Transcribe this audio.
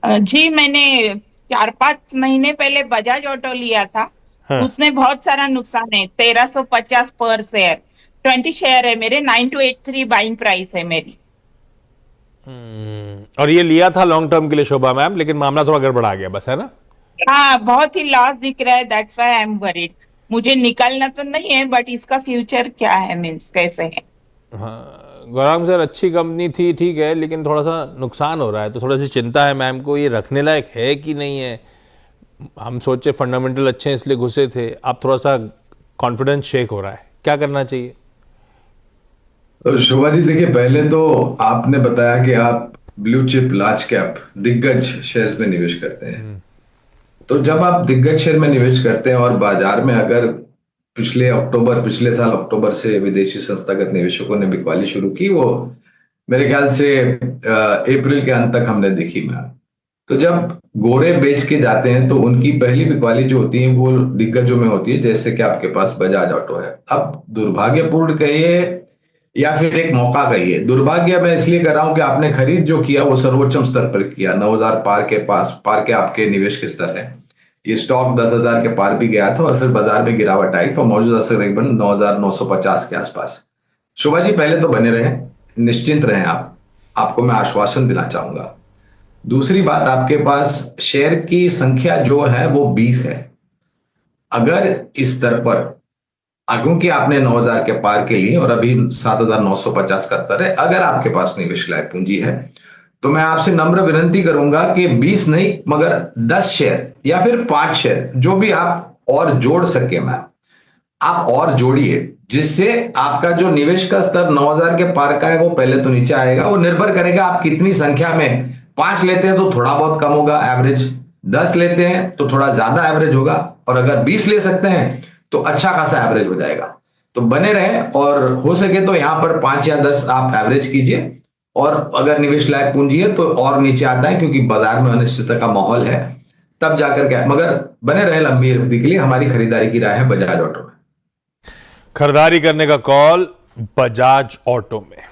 जी मैंने 4-5 महीने पहले बजाज ऑटो लिया था। हाँ। उसमें बहुत सारा नुकसान है। 1350 पर शेयर, 20 शेयर है मेरे। 9283 बाइंग प्राइस है मेरी। और ये लिया था लॉन्ग टर्म के लिए शोभा मैम, लेकिन मामला थोड़ा गड़बड़ा गया बस, है ना? हाँ, बहुत ही लॉस दिख रहा है। That's why I am worried. मुझे निकलना तो नहीं है, बट इसका फ्यूचर क्या है, मीन्स कैसे है। हाँ गौरांग सर, अच्छी कंपनी थी ठीक है, लेकिन थोड़ा सा नुकसान हो रहा है तो थोड़ा सी चिंता है मैम को, ये रखने लायक है कि नहीं है। हम सोचे फंडामेंटल अच्छे हैं इसलिए घुसे थे, अब थोड़ा सा कॉन्फिडेंस शेक हो रहा है, क्या करना चाहिए? तो शोभा जी देखिए, पहले तो आपने बताया कि आप ब्लू चिप लार्ज कैप दिग्गज शेयर्स में निवेश करते हैं। तो जब आप दिग्गज शेयर में निवेश करते हैं और बाजार में अगर पिछले साल अक्टूबर से विदेशी संस्थागत निवेशकों ने बिकवाली शुरू की, वो मेरे ख्याल से अप्रैल के अंत तक हमने देखी मैम। तो जब गोरे बेच के जाते हैं तो उनकी पहली बिकवाली जो होती है वो दिग्गजों में होती है, जैसे कि आपके पास बजाज ऑटो है। अब दुर्भाग्यपूर्ण कहिए या फिर एक मौका कहिए, दुर्भाग्य मैं इसलिए कर रहा हूं कि आपने खरीद जो किया वो सर्वोच्चम स्तर पर किया, 9000 पार के आपके निवेश के स्तर है। ये स्टॉक 10,000 के पार भी गया था और फिर बाजार में गिरावट आई तो मौजूदा तकरीबन 9,950 के आसपास। शोभा जी पहले तो बने रहें, निश्चिंत रहें आप, आपको मैं आश्वासन देना चाहूंगा। दूसरी बात, आपके पास शेयर की संख्या जो है वो 20 है। अगर इस स्तर पर, क्योंकि आपने 9,000 के पार के लिए और अभी 7,950 का स्तर है, अगर आपके पास निवेश लायक पूंजी है तो मैं आपसे नम्र विनती करूंगा कि 20 नहीं मगर 10 शेयर या फिर 5 शेयर जो भी आप और जोड़ सके मैम, आप और जोड़िए, जिससे आपका जो निवेश का स्तर 9,000 के पार का है वो पहले तो नीचे आएगा। वो निर्भर करेगा आप कितनी संख्या में, 5 लेते हैं तो थोड़ा बहुत कम होगा एवरेज, 10 लेते हैं तो थोड़ा ज्यादा एवरेज होगा, और अगर 20 ले सकते हैं तो अच्छा खासा एवरेज हो जाएगा। तो बने रहे, और हो सके तो यहां पर 5 या 10 आप एवरेज कीजिए, और अगर निवेश लायक पूंजी है तो और नीचे आता है, क्योंकि बाजार में अनिश्चितता का माहौल है, तब जाकर के, मगर बने रहे लंबी अवधि के लिए। हमारी खरीदारी की राय है बजाज ऑटो में। खरीदारी करने का कॉल बजाज ऑटो में।